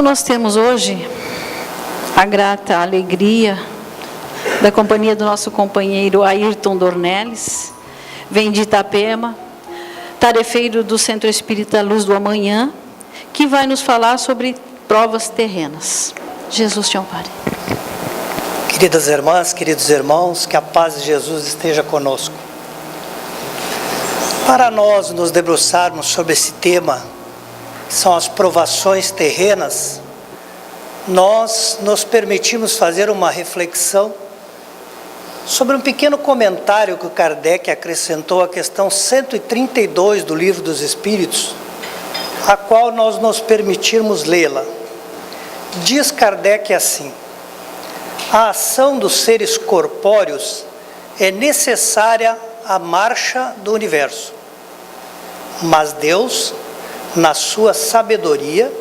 Então nós temos hoje a grata alegria da companhia do nosso companheiro Ayrton Dornelles, vem de Itapema, tarefeiro do Centro Espírita Luz do Amanhã, que vai nos falar sobre provas terrenas. Jesus te ampare. Queridas irmãs, queridos irmãos, que a paz de Jesus esteja conosco. Para nós nos debruçarmos sobre esse tema, que são as provações terrenas, nós nos permitimos fazer uma reflexão sobre um pequeno comentário que o Kardec acrescentou à questão 132 do Livro dos Espíritos, a qual nós nos permitirmos lê-la. Diz Kardec assim: a ação dos seres corpóreos é necessária à marcha do universo, mas Deus, na sua sabedoria,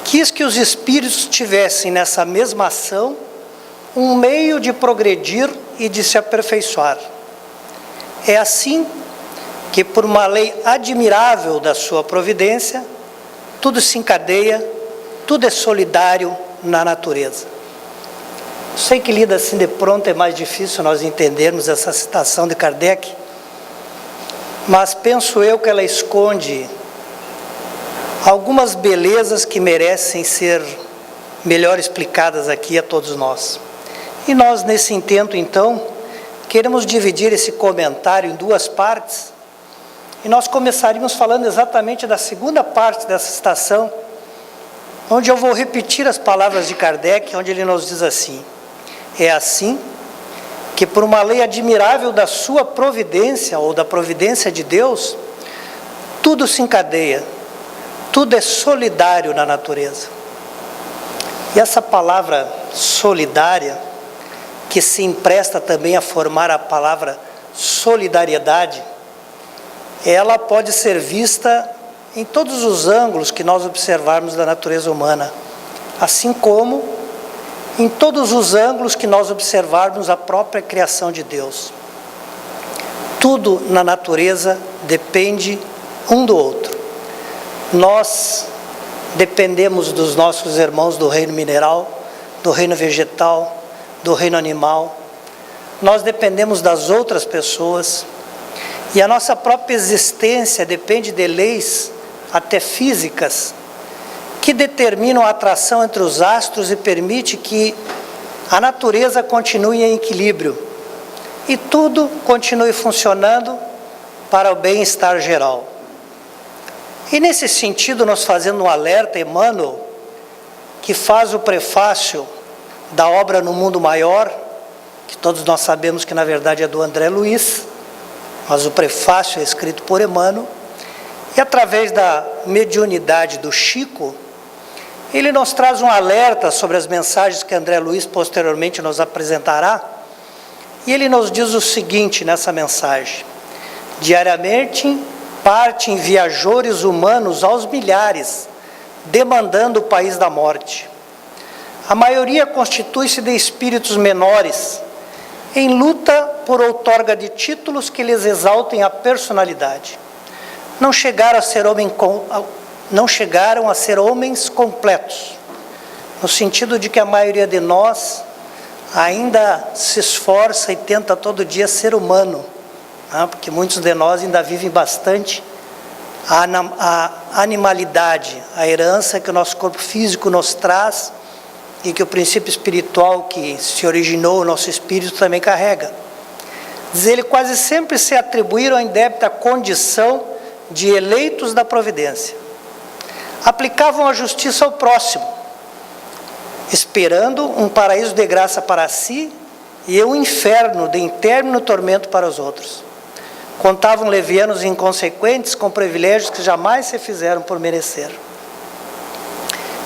quis que os espíritos tivessem nessa mesma ação um meio de progredir e de se aperfeiçoar. É assim que, por uma lei admirável da sua providência, tudo se encadeia, tudo é solidário na natureza. Sei que lida assim de pronto é mais difícil nós entendermos essa citação de Kardec, mas penso eu que ela esconde algumas belezas que merecem ser melhor explicadas aqui a todos nós. E nós, nesse intento, então, queremos dividir esse comentário em duas partes, e nós começaríamos falando exatamente da segunda parte dessa citação, onde eu vou repetir as palavras de Kardec, onde ele nos diz assim: é assim que, por uma lei admirável da sua providência, ou da providência de Deus, tudo se encadeia, tudo é solidário na natureza. E essa palavra solidária, que se empresta também a formar a palavra solidariedade, ela pode ser vista em todos os ângulos que nós observarmos da natureza humana, assim como em todos os ângulos que nós observarmos a própria criação de Deus. Tudo na natureza depende um do outro. Nós dependemos dos nossos irmãos do reino mineral, do reino vegetal, do reino animal. Nós dependemos das outras pessoas, e a nossa própria existência depende de leis até físicas que determinam a atração entre os astros e permite que a natureza continue em equilíbrio e tudo continue funcionando para o bem-estar geral. E nesse sentido, nós fazendo um alerta, Emmanuel, que faz o prefácio da obra No Mundo Maior, que todos nós sabemos que na verdade é do André Luiz, mas o prefácio é escrito por Emmanuel, e através da mediunidade do Chico, ele nos traz um alerta sobre as mensagens que André Luiz posteriormente nos apresentará, e ele nos diz o seguinte nessa mensagem: diariamente partem viajores humanos aos milhares, demandando o país da morte. A maioria constitui-se de espíritos menores, em luta por outorga de títulos que lhes exaltem a personalidade. Não chegaram a ser homens completos, no sentido de que a maioria de nós ainda se esforça e tenta todo dia ser humano, porque muitos de nós ainda vivem bastante a animalidade, a herança que o nosso corpo físico nos traz e que o princípio espiritual que se originou no nosso espírito também carrega. Diz ele, quase sempre se atribuíram a indébita condição de eleitos da providência. Aplicavam a justiça ao próximo, esperando um paraíso de graça para si e um inferno de intermino tormento para os outros. Contavam levianos e inconsequentes com privilégios que jamais se fizeram por merecer.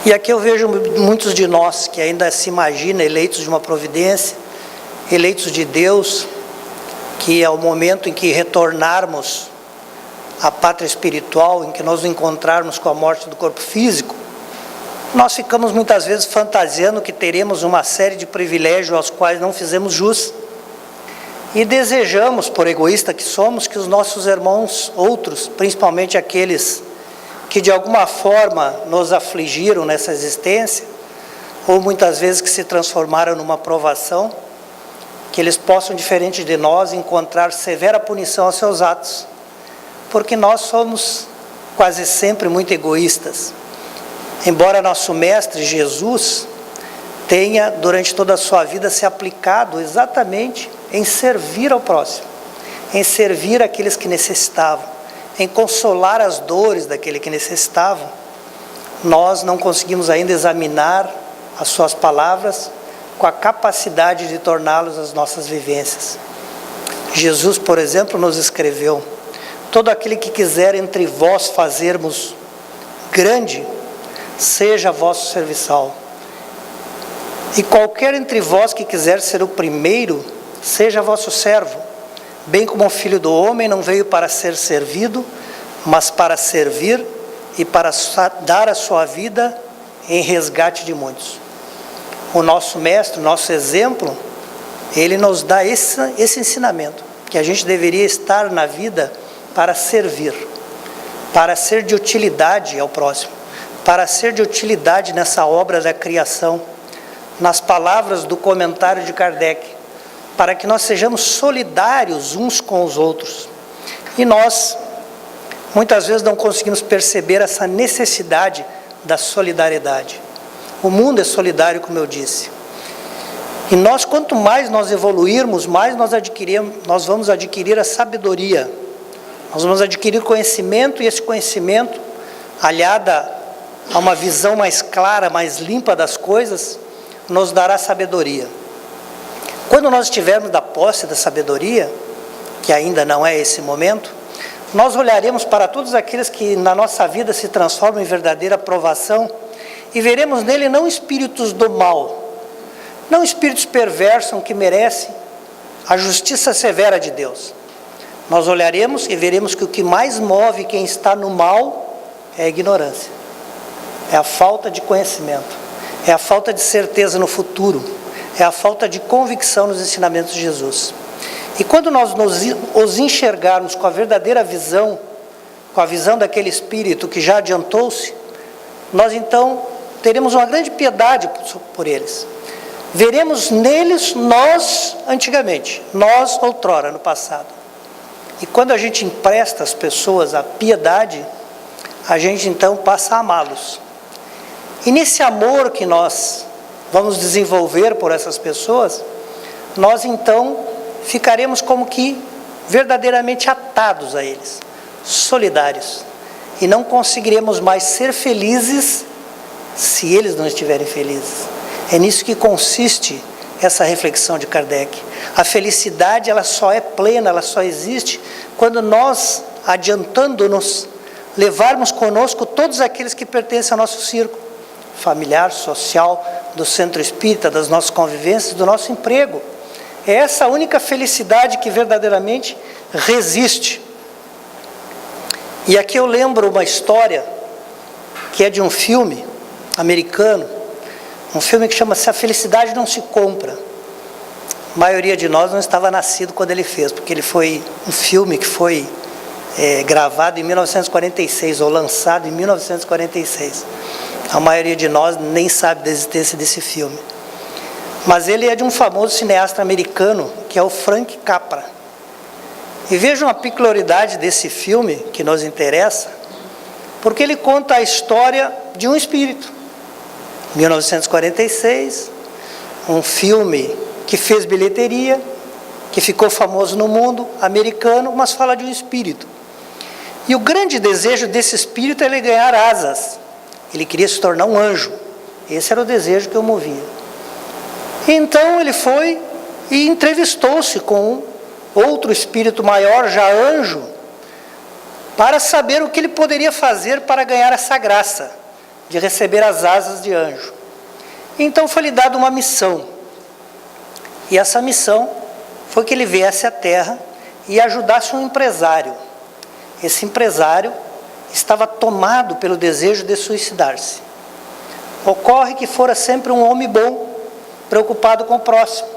E aqui eu vejo muitos de nós que ainda se imaginam eleitos de uma providência, eleitos de Deus, que é o momento em que retornarmos à pátria espiritual, em que nós nos encontrarmos com a morte do corpo físico, nós ficamos muitas vezes fantasiando que teremos uma série de privilégios aos quais não fizemos jus. E desejamos, por egoísta que somos, que os nossos irmãos, outros, principalmente aqueles que de alguma forma nos afligiram nessa existência, ou muitas vezes que se transformaram numa provação, que eles possam, diferente de nós, encontrar severa punição aos seus atos, porque nós somos quase sempre muito egoístas. Embora nosso Mestre Jesus tenha, durante toda a sua vida, se aplicado exatamente em servir ao próximo, em servir aqueles que necessitavam, em consolar as dores daquele que necessitavam, nós não conseguimos ainda examinar as suas palavras com a capacidade de torná-los as nossas vivências. Jesus, por exemplo, nos escreveu: todo aquele que quiser entre vós fazermos grande, seja vosso serviçal. E qualquer entre vós que quiser ser o primeiro, seja vosso servo. Bem como o Filho do Homem não veio para ser servido, mas para servir e para dar a sua vida em resgate de muitos. O nosso Mestre, o nosso exemplo, ele nos dá esse ensinamento, que a gente deveria estar na vida para servir, para ser de utilidade ao próximo, para ser de utilidade nessa obra da criação, nas palavras do comentário de Kardec, para que nós sejamos solidários uns com os outros. E nós, muitas vezes, não conseguimos perceber essa necessidade da solidariedade. O mundo é solidário, como eu disse. E nós, quanto mais nós evoluirmos, mais nós vamos adquirir a sabedoria. Nós vamos adquirir conhecimento, e esse conhecimento, aliada a uma visão mais clara, mais limpa das coisas, nos dará sabedoria. Quando nós estivermos da posse da sabedoria, que ainda não é esse momento, nós olharemos para todos aqueles que na nossa vida se transformam em verdadeira provação e veremos nele não espíritos do mal, não espíritos perversos que merecem a justiça severa de Deus. Nós olharemos e veremos que o que mais move quem está no mal é a ignorância, é a falta de conhecimento, é a falta de certeza no futuro, é a falta de convicção nos ensinamentos de Jesus. E quando nós os enxergarmos com a verdadeira visão, com a visão daquele espírito que já adiantou-se, nós então teremos uma grande piedade por eles. Veremos neles nós antigamente, nós outrora, no passado. E quando a gente empresta às pessoas a piedade, a gente então passa a amá-los. E nesse amor que nós vamos desenvolver por essas pessoas, nós então ficaremos como que verdadeiramente atados a eles, solidários. E não conseguiremos mais ser felizes se eles não estiverem felizes. É nisso que consiste essa reflexão de Kardec. A felicidade, ela só é plena, ela só existe quando nós, adiantando-nos, levarmos conosco todos aqueles que pertencem ao nosso círculo familiar, social, do centro espírita, das nossas convivências, do nosso emprego. É essa a única felicidade que verdadeiramente resiste. E aqui eu lembro uma história que é de um filme americano, um filme que chama-se A Felicidade Não Se Compra. A maioria de nós não estava nascido quando ele fez, porque ele foi um filme que foi gravado em 1946, ou lançado em 1946. A maioria de nós nem sabe da existência desse filme. Mas ele é de um famoso cineasta americano, que é o Frank Capra. E vejam a peculiaridade desse filme, que nos interessa, porque ele conta a história de um espírito. 1946, um filme que fez bilheteria, que ficou famoso no mundo americano, mas fala de um espírito. E o grande desejo desse espírito é ele ganhar asas. Ele queria se tornar um anjo. Esse era o desejo que o movia. Então ele foi e entrevistou-se com outro espírito maior, já anjo, para saber o que ele poderia fazer para ganhar essa graça de receber as asas de anjo. Então foi-lhe dada uma missão. E essa missão foi que ele viesse à Terra e ajudasse um empresário. Esse empresário estava tomado pelo desejo de suicidar-se. Ocorre que fora sempre um homem bom, preocupado com o próximo.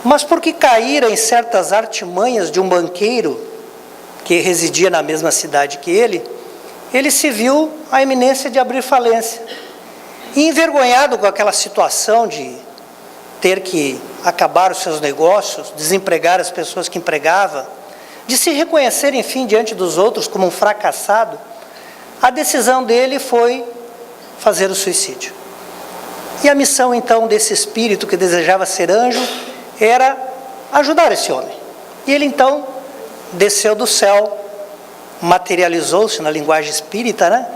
Mas porque caíra em certas artimanhas de um banqueiro que residia na mesma cidade que ele ele se viu à iminência de abrir falência. E envergonhado com aquela situação de ter que acabar os seus negócios, desempregar as pessoas que empregava, de se reconhecer, enfim, diante dos outros como um fracassado, a decisão dele foi fazer o suicídio. E a missão, então, desse espírito que desejava ser anjo era ajudar esse homem. E ele, então, desceu do céu, materializou-se na linguagem espírita, né?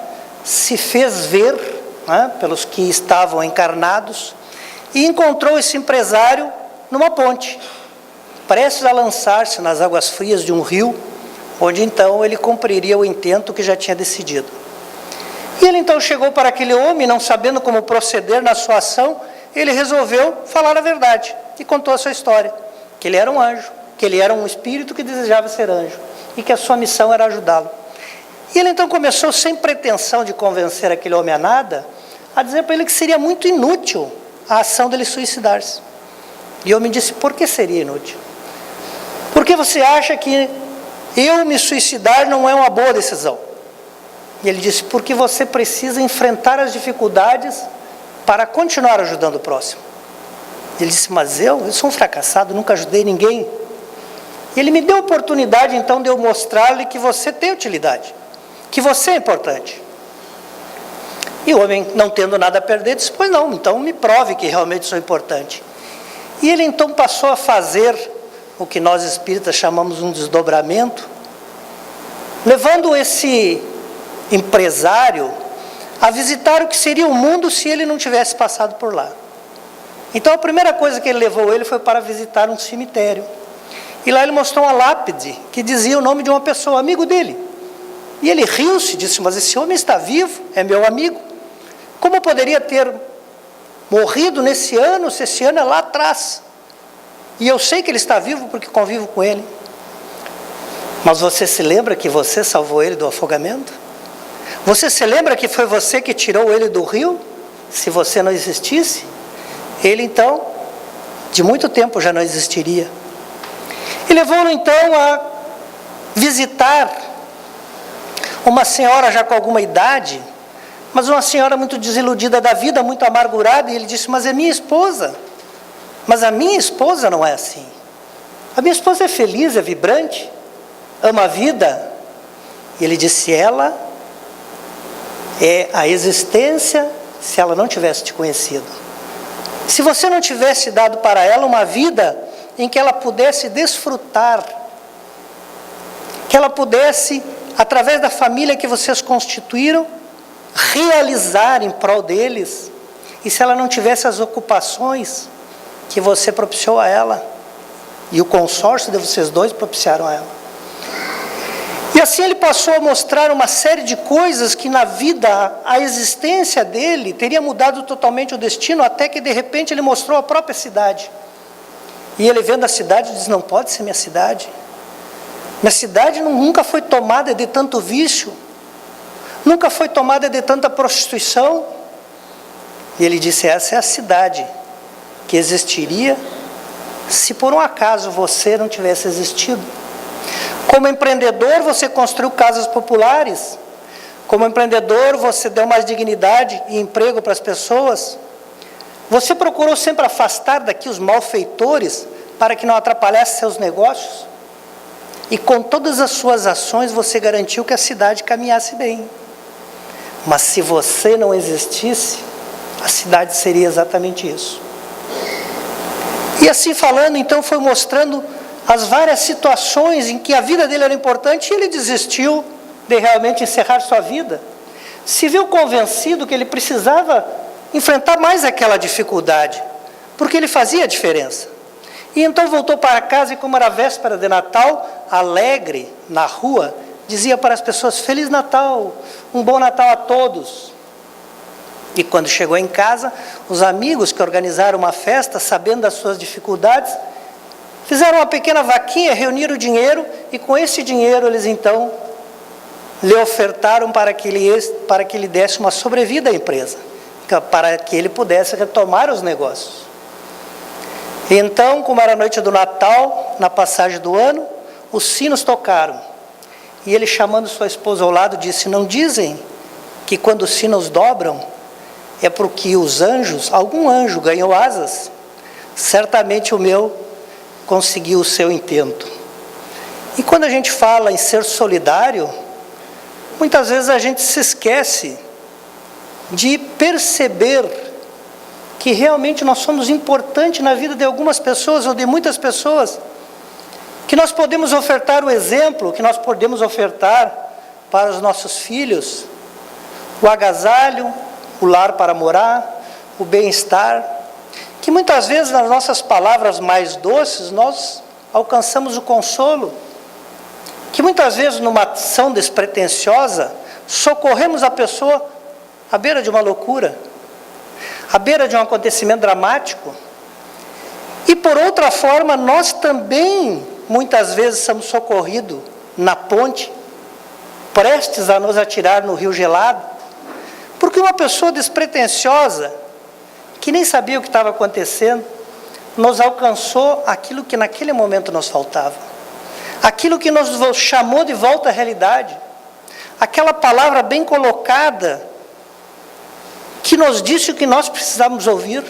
Se fez ver, né, pelos que estavam encarnados, e encontrou esse empresário numa ponte, prestes a lançar-se nas águas frias de um rio, onde então ele cumpriria o intento que já tinha decidido. E ele então chegou para aquele homem, não sabendo como proceder na sua ação, ele resolveu falar a verdade e contou a sua história, que ele era um anjo, que ele era um espírito que desejava ser anjo e que a sua missão era ajudá-lo. E ele então começou, sem pretensão de convencer aquele homem a nada, a dizer para ele que seria muito inútil a ação dele suicidar-se. E o homem disse: por que seria inútil? Por que você acha que eu me suicidar não é uma boa decisão? E ele disse: porque você precisa enfrentar as dificuldades para continuar ajudando o próximo. Ele disse: mas eu sou um fracassado, nunca ajudei ninguém. E ele me deu a oportunidade então de eu mostrar-lhe que você tem utilidade, que você é importante. E o homem, não tendo nada a perder, disse: pois não, então me prove que realmente sou importante. E ele então passou a fazer o que nós espíritas chamamos um desdobramento, levando esse empresário a visitar o que seria o mundo se ele não tivesse passado por lá. Então a primeira coisa que ele levou ele foi para visitar um cemitério. E lá ele mostrou uma lápide que dizia o nome de uma pessoa, amigo dele. E ele riu-se e disse: mas esse homem está vivo, é meu amigo. Como poderia ter morrido nesse ano, se esse ano é lá atrás? E eu sei que ele está vivo porque convivo com ele. Mas você se lembra que você salvou ele do afogamento? Você se lembra que foi você que tirou ele do rio? Se você não existisse, ele então, de muito tempo já não existiria. E levou-no então a visitar uma senhora já com alguma idade, mas uma senhora muito desiludida da vida, muito amargurada, e ele disse: mas é minha esposa. Mas a minha esposa não é assim. A minha esposa é feliz, é vibrante, ama a vida. E ele disse: ela é a existência se ela não tivesse te conhecido. Se você não tivesse dado para ela uma vida em que ela pudesse desfrutar, que ela pudesse, através da família que vocês constituíram, realizar em prol deles, e se ela não tivesse as ocupações que você propiciou a ela, e o consórcio de vocês dois propiciaram a ela. E assim ele passou a mostrar uma série de coisas que na vida, a existência dele teria mudado totalmente o destino, até que de repente ele mostrou a própria cidade. E ele vendo a cidade diz: não pode ser minha cidade. Minha cidade nunca foi tomada de tanto vício, nunca foi tomada de tanta prostituição. E ele disse: essa é a cidade que existiria se por um acaso você não tivesse existido. Como empreendedor, você construiu casas populares. Como empreendedor, você deu mais dignidade e emprego para as pessoas. Você procurou sempre afastar daqui os malfeitores para que não atrapalhasse seus negócios. E com todas as suas ações, você garantiu que a cidade caminhasse bem. Mas se você não existisse, a cidade seria exatamente isso. E assim falando, então, foi mostrando as várias situações em que a vida dele era importante, e ele desistiu de realmente encerrar sua vida. Se viu convencido que ele precisava enfrentar mais aquela dificuldade, porque ele fazia a diferença. E então voltou para casa, e como era véspera de Natal, alegre, na rua, dizia para as pessoas: Feliz Natal, um bom Natal a todos. E quando chegou em casa, os amigos que organizaram uma festa, sabendo das suas dificuldades, fizeram uma pequena vaquinha, reuniram dinheiro, e com esse dinheiro eles então lhe ofertaram para que ele desse uma sobrevida à empresa, para que ele pudesse retomar os negócios. E então, como era a noite do Natal, na passagem do ano, os sinos tocaram. E ele, chamando sua esposa ao lado, disse: não dizem que quando os sinos dobram é porque os anjos, algum anjo ganhou asas? Certamente o meu conseguiu o seu intento. E quando a gente fala em ser solidário, muitas vezes a gente se esquece de perceber que realmente nós somos importantes na vida de algumas pessoas ou de muitas pessoas, que nós podemos ofertar o exemplo, que nós podemos ofertar para os nossos filhos o agasalho, o lar para morar, o bem-estar, que muitas vezes nas nossas palavras mais doces nós alcançamos o consolo, que muitas vezes numa ação despretensiosa socorremos a pessoa à beira de uma loucura, à beira de um acontecimento dramático. E por outra forma, nós também muitas vezes somos socorridos na ponte, prestes a nos atirar no rio gelado, porque uma pessoa despretensiosa, que nem sabia o que estava acontecendo, nos alcançou aquilo que naquele momento nos faltava, aquilo que nos chamou de volta à realidade, aquela palavra bem colocada, que nos disse o que nós precisávamos ouvir,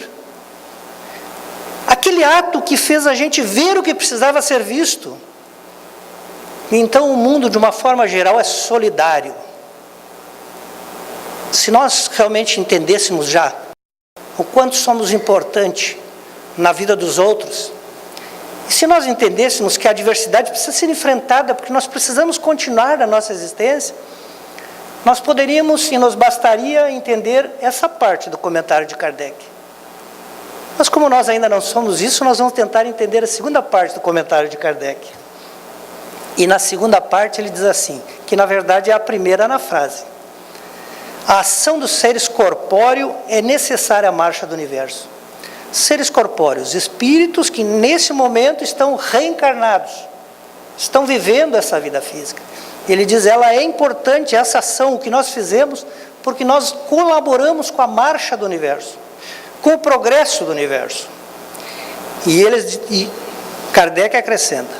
aquele ato que fez a gente ver o que precisava ser visto. Então o mundo, de uma forma geral, é solidário. Se nós realmente entendêssemos já o quanto somos importantes na vida dos outros, e se nós entendêssemos que a adversidade precisa ser enfrentada, porque nós precisamos continuar na nossa existência, nós poderíamos, e nos bastaria, entender essa parte do comentário de Kardec. Mas como nós ainda não somos isso, nós vamos tentar entender a segunda parte do comentário de Kardec. E na segunda parte ele diz assim, que na verdade é a primeira na frase: a ação dos seres corpóreos é necessária à marcha do universo. Seres corpóreos, espíritos que nesse momento estão reencarnados, estão vivendo essa vida física. Ele diz, ela é importante, essa ação, o que nós fizemos, porque nós colaboramos com a marcha do universo, com o progresso do universo. E Kardec acrescenta,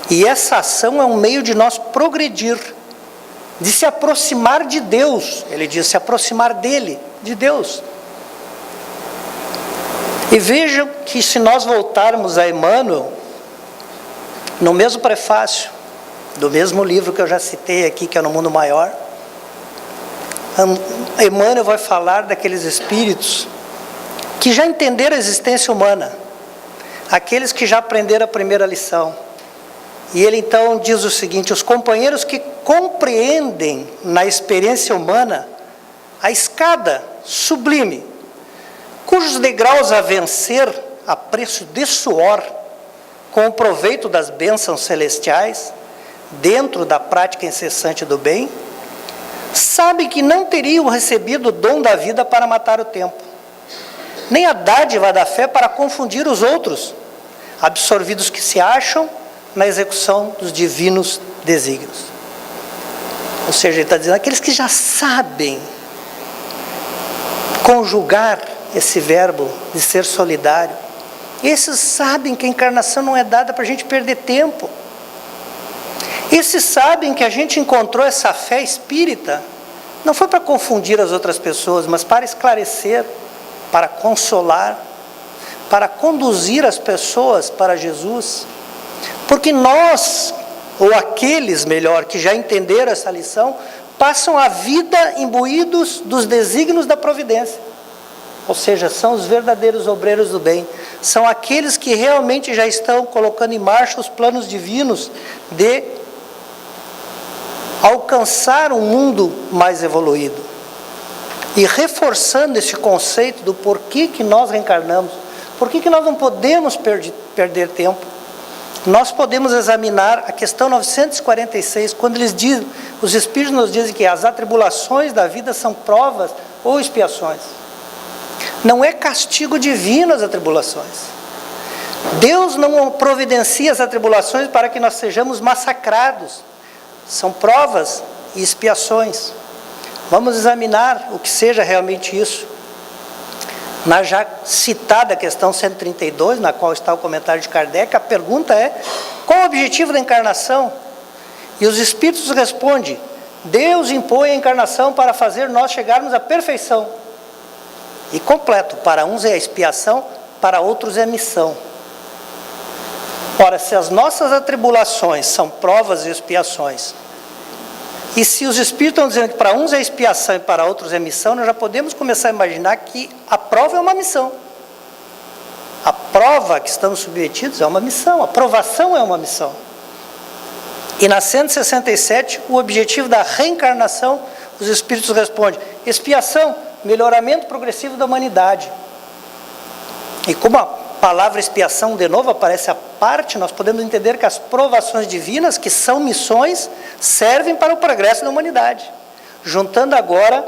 e essa ação é um meio de nós progredir, de se aproximar de Deus. Ele diz, se aproximar dele, de Deus. E vejam que se nós voltarmos a Emmanuel, no mesmo prefácio, do mesmo livro que eu já citei aqui, que é No Mundo Maior, Emmanuel vai falar daqueles espíritos que já entenderam a existência humana, aqueles que já aprenderam a primeira lição. E ele então diz o seguinte, os companheiros que compreendem na experiência humana a escada sublime, cujos degraus a vencer a preço de suor, com o proveito das bênçãos celestiais, dentro da prática incessante do bem, sabem que não teriam recebido o dom da vida para matar o tempo, nem a dádiva da fé para confundir os outros, absorvidos que se acham na execução dos divinos desígnios. Ou seja, ele está dizendo, aqueles que já sabem conjugar esse verbo de ser solidário, esses sabem que a encarnação não é dada para a gente perder tempo. Esses sabem que a gente encontrou essa fé espírita, não foi para confundir as outras pessoas, mas para esclarecer, para consolar, para conduzir as pessoas para Jesus. Porque nós, ou aqueles, melhor, que já entenderam essa lição, passam a vida imbuídos dos desígnios da providência. Ou seja, são os verdadeiros obreiros do bem. São aqueles que realmente já estão colocando em marcha os planos divinos de alcançar um mundo mais evoluído. E reforçando esse conceito do porquê que nós reencarnamos, porquê que nós não podemos perder tempo. Nós podemos examinar a questão 946, quando eles dizem, os Espíritos nos dizem que as atribulações da vida são provas ou expiações. Não é castigo divino as atribulações. Deus não providencia as atribulações para que nós sejamos massacrados. São provas e expiações. Vamos examinar o que seja realmente isso. Na já citada questão 132, na qual está o comentário de Kardec, a pergunta é, qual o objetivo da encarnação? E os Espíritos respondem: Deus impõe a encarnação para fazer nós chegarmos à perfeição. E completo, para uns é a expiação, para outros é a missão. Ora, se as nossas atribulações são provas e expiações, e se os Espíritos estão dizendo que para uns é expiação e para outros é missão, nós já podemos começar a imaginar que a prova é uma missão. A prova que estamos submetidos é uma missão, a provação é uma missão. E na 167, o objetivo da reencarnação, os Espíritos respondem: expiação, melhoramento progressivo da humanidade. E como a palavra expiação de novo aparece à parte, nós podemos entender que as provações divinas, que são missões, servem para o progresso da humanidade. Juntando agora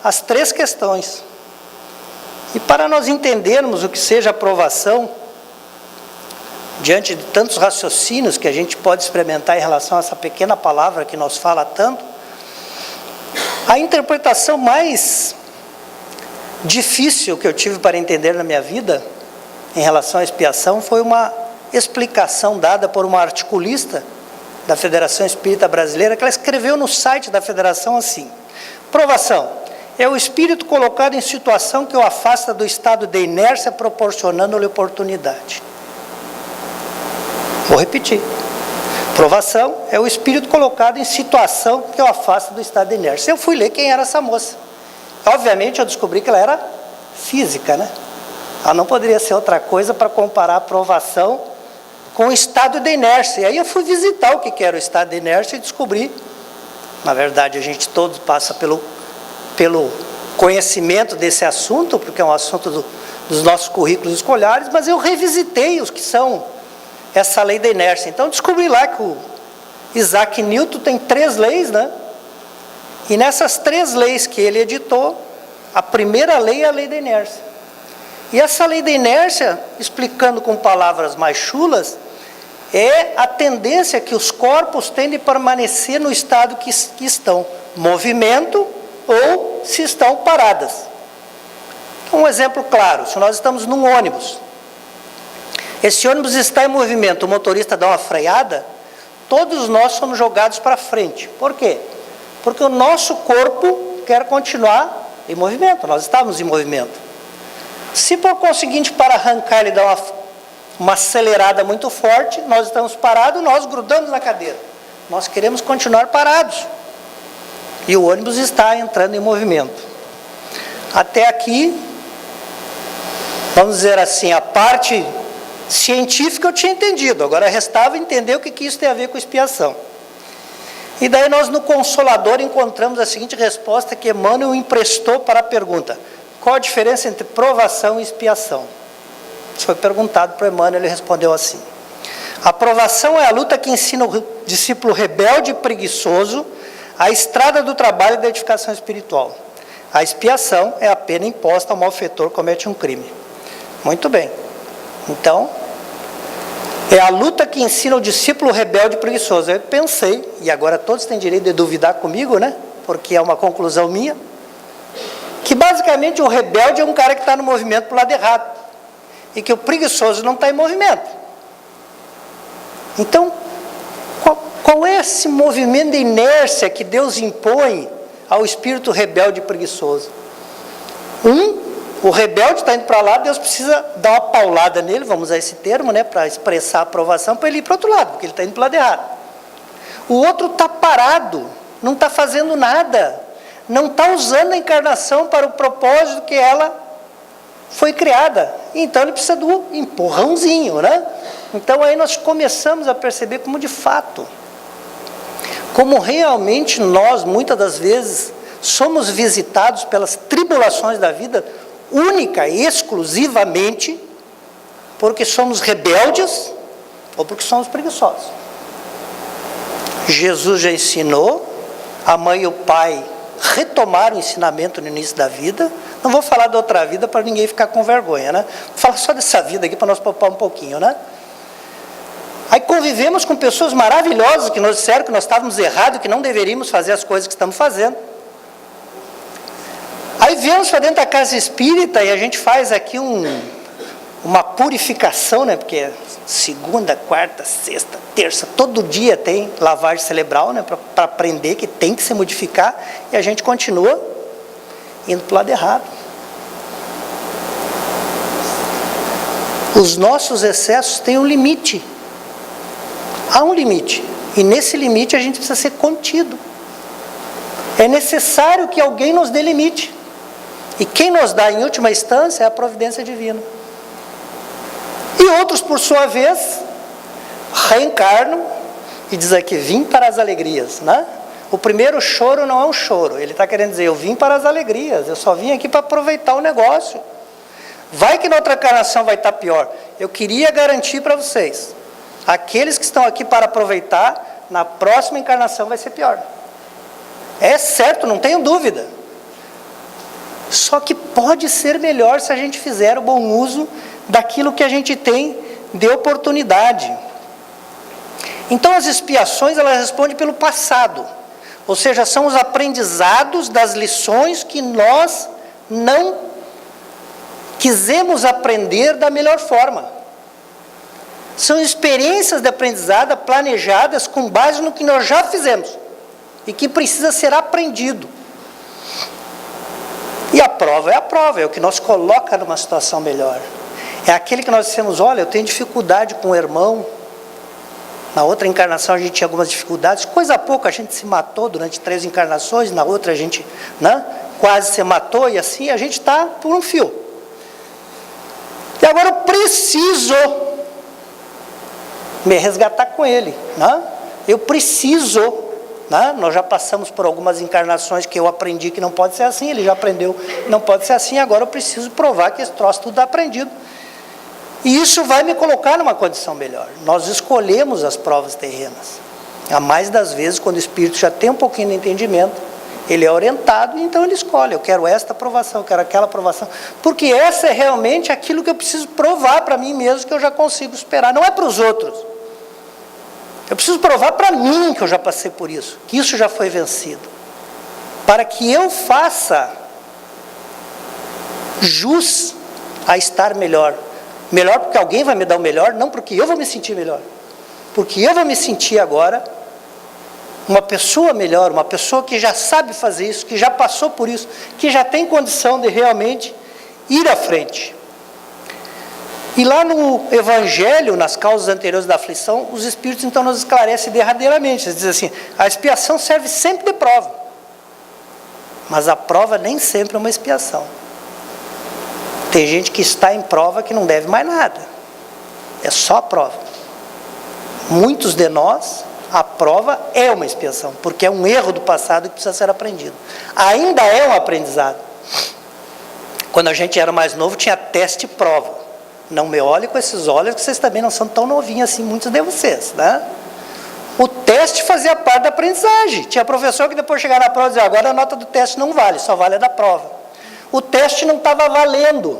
as três questões. E para nós entendermos o que seja a provação, diante de tantos raciocínios que a gente pode experimentar em relação a essa pequena palavra que nos fala tanto, a interpretação mais difícil que eu tive para entender na minha vida, em relação à expiação, foi uma explicação dada por uma articulista da Federação Espírita Brasileira, que ela escreveu no site da Federação assim: provação é o espírito colocado em situação que o afasta do estado de inércia, proporcionando-lhe oportunidade. Vou repetir. Provação é o espírito colocado em situação que o afasta do estado de inércia. Eu fui ler quem era essa moça. Obviamente eu descobri que ela era física, né? Ela não poderia ser outra coisa para comparar a provação com o estado de inércia. E aí eu fui visitar o que era o estado de inércia e descobri, na verdade a gente todos passa pelo conhecimento desse assunto, porque é um assunto dos nossos currículos escolares, mas eu revisitei os que são essa lei da inércia. Então descobri lá que o Isaac Newton tem 3 leis, né? E nessas 3 leis que ele editou, a primeira lei é a lei da inércia. E essa lei da inércia, explicando com palavras mais chulas, é a tendência que os corpos têm de permanecer no estado que estão, movimento ou se estão paradas. Então, um exemplo claro: se nós estamos num ônibus, esse ônibus está em movimento, o motorista dá uma freada, todos nós somos jogados para frente. Por quê? Porque o nosso corpo quer continuar em movimento, nós estamos em movimento. Se por conseguinte, para arrancar, ele dá uma acelerada muito forte, nós estamos parados, nós grudamos na cadeira. Nós queremos continuar parados. E o ônibus está entrando em movimento. Até aqui, vamos dizer assim, a parte científica eu tinha entendido. Agora restava entender o que isso tem a ver com expiação. E daí nós no Consolador encontramos a seguinte resposta que Emmanuel emprestou para a pergunta: qual a diferença entre provação e expiação? Isso foi perguntado para Emmanuel, ele respondeu assim: a provação é a luta que ensina o discípulo rebelde e preguiçoso a estrada do trabalho e da edificação espiritual. A expiação é a pena imposta ao malfeitor que comete um crime. Muito bem. Então, é a luta que ensina o discípulo rebelde e preguiçoso. Eu pensei, e agora todos têm direito de duvidar comigo, né? Porque é uma conclusão minha, que basicamente o rebelde é um cara que está no movimento para o lado errado, e que o preguiçoso não está em movimento. Então, qual é esse movimento de inércia que Deus impõe ao espírito rebelde e preguiçoso? O rebelde está indo para lá, Deus precisa dar uma paulada nele, vamos usar esse termo, né, para expressar a aprovação, para ele ir para o outro lado, porque ele está indo para o lado errado. O outro está parado, não está fazendo nada, não está usando a encarnação para o propósito que ela foi criada. Então ele precisa do empurrãozinho, né? Então aí nós começamos a perceber como de fato, como realmente nós, muitas das vezes, somos visitados pelas tribulações da vida, única e exclusivamente porque somos rebeldes ou porque somos preguiçosos. Jesus já ensinou, a mãe e o pai retomaram o ensinamento no início da vida. Não vou falar da outra vida para ninguém ficar com vergonha, né? Vou falar só dessa vida aqui para nós poupar um pouquinho, né? Aí convivemos com pessoas maravilhosas que nos disseram que nós estávamos errados, que não deveríamos fazer as coisas que estamos fazendo. Aí viemos para dentro da casa espírita e a gente faz aqui uma purificação, né? Porque segunda, quarta, sexta, terça, todo dia tem lavagem cerebral, né, para aprender que tem que se modificar, e a gente continua indo para o lado errado. Os nossos excessos têm um limite. Há um limite. E nesse limite a gente precisa ser contido. É necessário que alguém nos dê limite. E quem nos dá, em última instância, é a providência divina. E outros, por sua vez, reencarnam e diz aqui, vim para as alegrias, né? O primeiro choro não é um choro. Ele está querendo dizer, eu vim para as alegrias. Eu só vim aqui para aproveitar o negócio. Vai que na outra encarnação vai estar pior. Eu queria garantir para vocês, aqueles que estão aqui para aproveitar, na próxima encarnação vai ser pior. É certo, não tenho dúvida. Só que pode ser melhor se a gente fizer o bom uso daquilo que a gente tem de oportunidade. Então as expiações, elas respondem pelo passado. Ou seja, são os aprendizados das lições que nós não quisemos aprender da melhor forma. São experiências de aprendizado planejadas com base no que nós já fizemos e que precisa ser aprendido. E a prova, é o que nos coloca numa situação melhor. É aquele que nós dissemos, olha, eu tenho dificuldade com o irmão. Na outra encarnação a gente tinha algumas dificuldades, coisa pouca, a gente se matou durante 3 encarnações, na outra a gente, né, quase se matou, e assim a gente está por um fio. E agora eu preciso me resgatar com ele, né? Eu preciso, né? Nós já passamos por algumas encarnações que eu aprendi que não pode ser assim, ele já aprendeu que não pode ser assim, agora eu preciso provar que esse troço tudo está aprendido. E isso vai me colocar numa condição melhor. Nós escolhemos as provas terrenas. A mais das vezes, quando o espírito já tem um pouquinho de entendimento, ele é orientado, então ele escolhe, eu quero esta aprovação, eu quero aquela aprovação, porque essa é realmente aquilo que eu preciso provar para mim mesmo, que eu já consigo superar, não é para os outros. Eu preciso provar para mim que eu já passei por isso, que isso já foi vencido, para que eu faça jus a estar melhor. Melhor porque alguém vai me dar o melhor, não porque eu vou me sentir melhor, porque eu vou me sentir agora uma pessoa melhor, uma pessoa que já sabe fazer isso, que já passou por isso, que já tem condição de realmente ir à frente. E lá no Evangelho, nas causas anteriores da aflição, os Espíritos então nos esclarecem derradeiramente. Eles dizem assim, a expiação serve sempre de prova, mas a prova nem sempre é uma expiação. Tem gente que está em prova que não deve mais nada, é só a prova. Muitos de nós, a prova é uma expiação, porque é um erro do passado que precisa ser aprendido. Ainda é um aprendizado. Quando a gente era mais novo, tinha teste e prova. Não me olhe com esses olhos, que vocês também não são tão novinhos assim, muitos de vocês, né? O teste fazia parte da aprendizagem. Tinha professor que depois chegava na prova e dizia, agora a nota do teste não vale, só vale a da prova. O teste não estava valendo.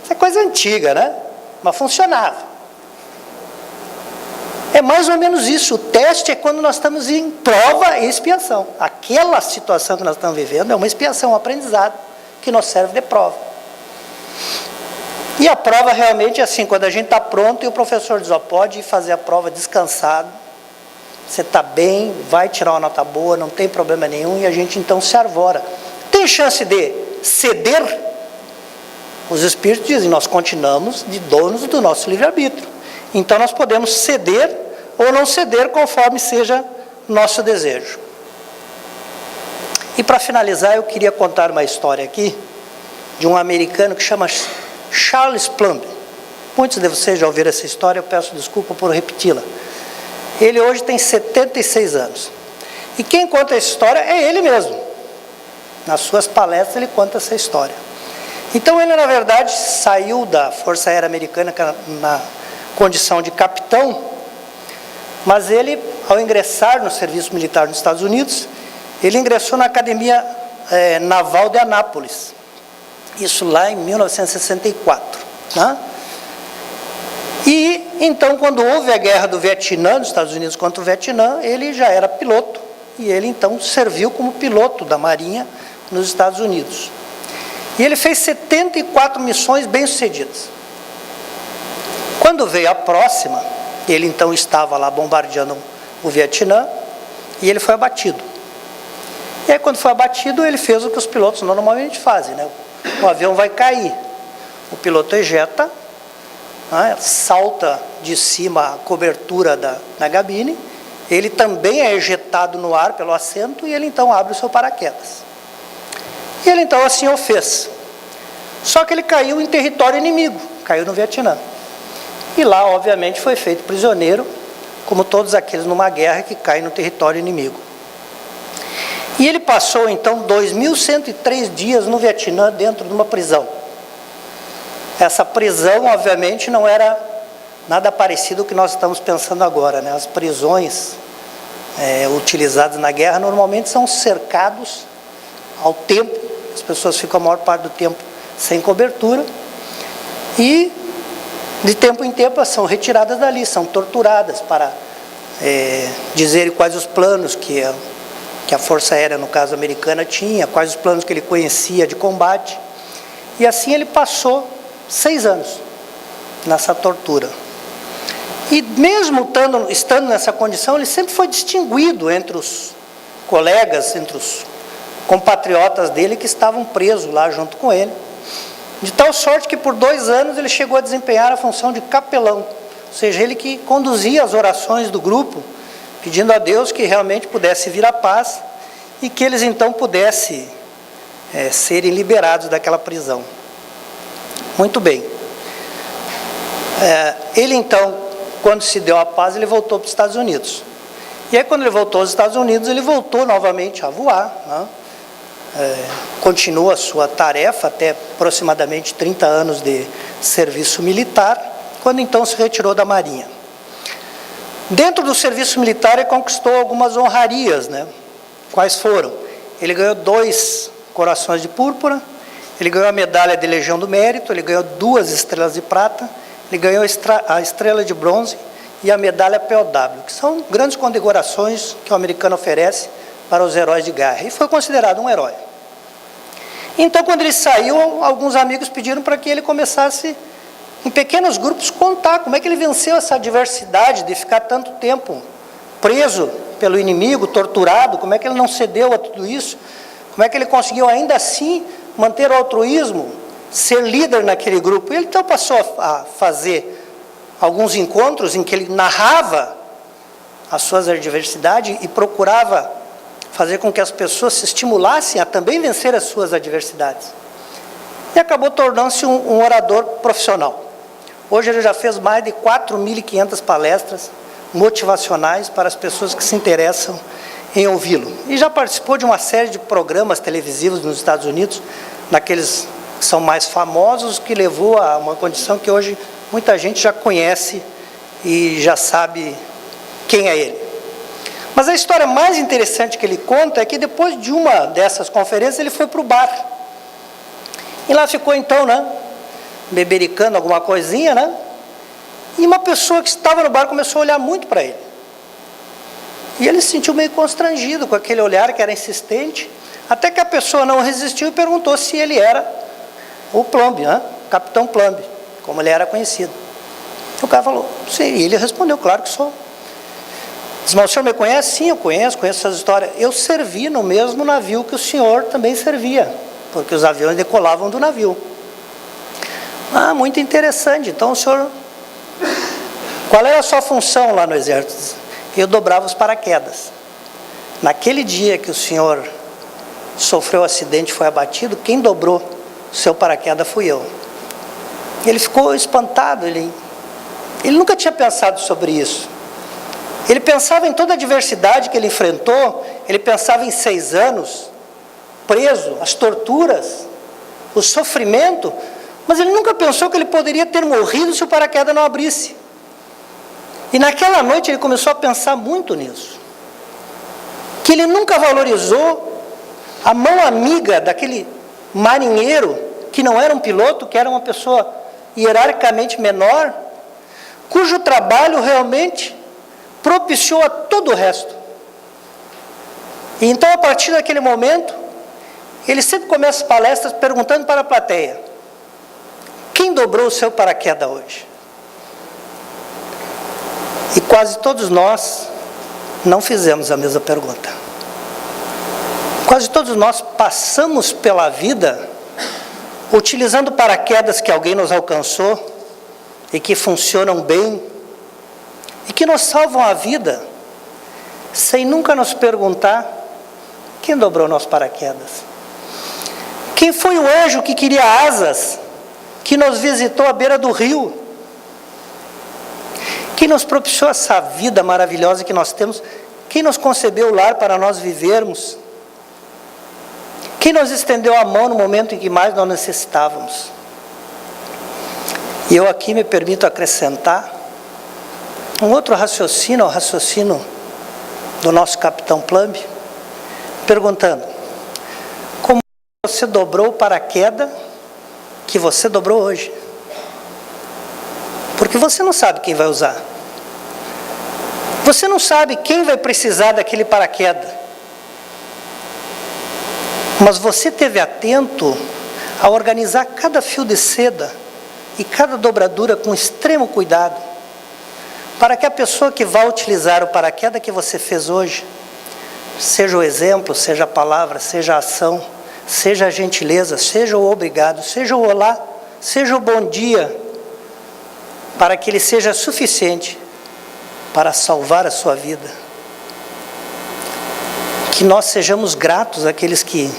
Isso é coisa antiga, né? Mas funcionava. É mais ou menos isso. O teste é quando nós estamos em prova e expiação. Aquela situação que nós estamos vivendo é uma expiação, um aprendizado que nos serve de prova. E a prova realmente é assim, quando a gente está pronto e o professor diz, ó, pode ir fazer a prova descansado, você está bem, vai tirar uma nota boa, não tem problema nenhum, e a gente então se arvora. Tem chance de ceder? Os Espíritos dizem, nós continuamos de donos do nosso livre-arbítrio. Então nós podemos ceder ou não ceder conforme seja nosso desejo. E para finalizar, eu queria contar uma história aqui de um americano que chama Charles Plumb. Muitos de vocês já ouviram essa história, eu peço desculpa por repeti-la. Ele hoje tem 76 anos. E quem conta essa história é ele mesmo. Nas suas palestras ele conta essa história. Então ele, na verdade, saiu da Força Aérea Americana na condição de capitão, mas ele, ao ingressar no serviço militar nos Estados Unidos, ele ingressou na Academia Naval de Anápolis. Isso lá em 1964. Né? E, então, quando houve a guerra do Vietnã, dos Estados Unidos contra o Vietnã, ele já era piloto, e ele, então, serviu como piloto da Marinha nos Estados Unidos. E ele fez 74 missões bem-sucedidas. Quando veio a próxima, ele então estava lá bombardeando o Vietnã e ele foi abatido. E aí, quando foi abatido, ele fez o que os pilotos normalmente fazem, né? O avião vai cair, o piloto ejeta, né? Salta de cima a cobertura da cabine, ele também é ejetado no ar pelo assento e ele então abre o seu paraquedas. E ele então assim o fez. Só que ele caiu em território inimigo, caiu no Vietnã. E lá, obviamente, foi feito prisioneiro, como todos aqueles numa guerra que caem no território inimigo. E ele passou, então, 2.103 dias no Vietnã, dentro de uma prisão. Essa prisão, obviamente, não era nada parecido com o que nós estamos pensando agora, né? As prisões utilizadas na guerra, normalmente são cercados ao tempo, as pessoas ficam a maior parte do tempo sem cobertura, e de tempo em tempo elas são retiradas dali, são torturadas para dizer quais os planos que a Força Aérea, no caso americana, tinha, quais os planos que ele conhecia de combate. E assim ele passou 6 anos nessa tortura. E mesmo estando nessa condição, ele sempre foi distinguido entre os colegas, entre os compatriotas dele que estavam presos lá junto com ele. De tal sorte que por 2 anos ele chegou a desempenhar a função de capelão, ou seja, ele que conduzia as orações do grupo, pedindo a Deus que realmente pudesse vir a paz e que eles então pudessem serem liberados daquela prisão. Muito bem. Ele então, quando se deu a paz, ele voltou para os Estados Unidos. E aí, quando ele voltou aos Estados Unidos, ele voltou novamente a voar, né? Continua a sua tarefa até aproximadamente 30 anos de serviço militar, quando então se retirou da Marinha. Dentro do serviço militar ele conquistou algumas honrarias, né? Quais foram? Ele ganhou 2 corações de púrpura, ele ganhou a medalha de Legião do Mérito, ele ganhou 2 estrelas de prata, ele ganhou a estrela de bronze e a medalha POW, que são grandes condecorações que o americano oferece para os heróis de guerra, e foi considerado um herói. Então, quando ele saiu, alguns amigos pediram para que ele começasse, em pequenos grupos, contar como é que ele venceu essa adversidade de ficar tanto tempo preso pelo inimigo, torturado, como é que ele não cedeu a tudo isso, como é que ele conseguiu ainda assim manter o altruísmo, ser líder naquele grupo. Ele então passou a fazer alguns encontros em que ele narrava as suas adversidades e procurava fazer com que as pessoas se estimulassem a também vencer as suas adversidades. E acabou tornando-se um orador profissional. Hoje ele já fez mais de 4.500 palestras motivacionais para as pessoas que se interessam em ouvi-lo. E já participou de uma série de programas televisivos nos Estados Unidos, naqueles que são mais famosos, que levou a uma condição que hoje muita gente já conhece e já sabe quem é ele. Mas a história mais interessante que ele conta é que depois de uma dessas conferências ele foi para o bar. E lá ficou então, né, bebericando alguma coisinha, né? E uma pessoa que estava no bar começou a olhar muito para ele. E ele se sentiu meio constrangido com aquele olhar que era insistente, até que a pessoa não resistiu e perguntou se ele era o Plumb, né? Capitão Plumb, como ele era conhecido. O cara falou, sim, e ele respondeu, claro que sou. Disse, mas o senhor me conhece? Sim, eu conheço essas histórias. Eu servi no mesmo navio que o senhor também servia, porque os aviões decolavam do navio. Ah, muito interessante. Então o senhor... Qual era a sua função lá no exército? Eu dobrava os paraquedas. Naquele dia que o senhor sofreu um acidente e foi abatido, quem dobrou o seu paraquedas fui eu. Ele ficou espantado, ele nunca tinha pensado sobre isso. Ele pensava em toda a adversidade que ele enfrentou, ele pensava em 6 anos, preso, as torturas, o sofrimento, mas ele nunca pensou que ele poderia ter morrido se o paraquedas não abrisse. E naquela noite ele começou a pensar muito nisso. Que ele nunca valorizou a mão amiga daquele marinheiro, que não era um piloto, que era uma pessoa hierarquicamente menor, cujo trabalho realmente propiciou a todo o resto. E então, a partir daquele momento, ele sempre começa as palestras perguntando para a plateia: quem dobrou o seu paraquedas hoje? quase todos nós não fizemos a mesma pergunta. Quase todos nós passamos pela vida utilizando paraquedas que alguém nos alcançou e que funcionam bem e que nos salvam a vida, sem nunca nos perguntar quem dobrou nosso paraquedas. Quem foi o anjo que queria asas, que nos visitou à beira do rio? Quem nos propiciou essa vida maravilhosa que nós temos? Quem nos concebeu o lar para nós vivermos? Quem nos estendeu a mão no momento em que mais nós necessitávamos? E eu aqui me permito acrescentar um outro raciocínio, o raciocínio do nosso capitão Plumb, perguntando: como você dobrou o paraquedas que você dobrou hoje? Porque você não sabe quem vai usar. Você não sabe quem vai precisar daquele paraquedas. Mas você esteve atento a organizar cada fio de seda e cada dobradura com extremo cuidado, para que a pessoa que vai utilizar o paraquedas que você fez hoje, seja o exemplo, seja a palavra, seja a ação, seja a gentileza, seja o obrigado, seja o olá, seja o bom dia, para que ele seja suficiente para salvar a sua vida. Que nós sejamos gratos àqueles que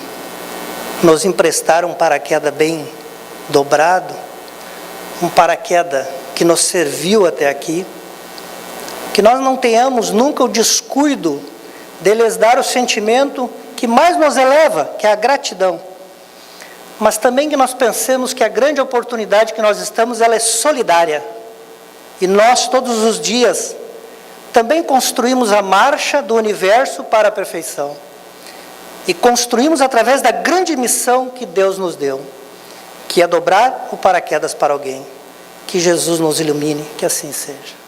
nos emprestaram um paraquedas bem dobrado, um paraquedas que nos serviu até aqui. Que nós não tenhamos nunca o descuido de lhes dar o sentimento que mais nos eleva, que é a gratidão. Mas também que nós pensemos que a grande oportunidade que nós estamos, ela é solidária. E nós, todos os dias, também construímos a marcha do universo para a perfeição. E construímos através da grande missão que Deus nos deu, que é dobrar o paraquedas para alguém. Que Jesus nos ilumine, que assim seja.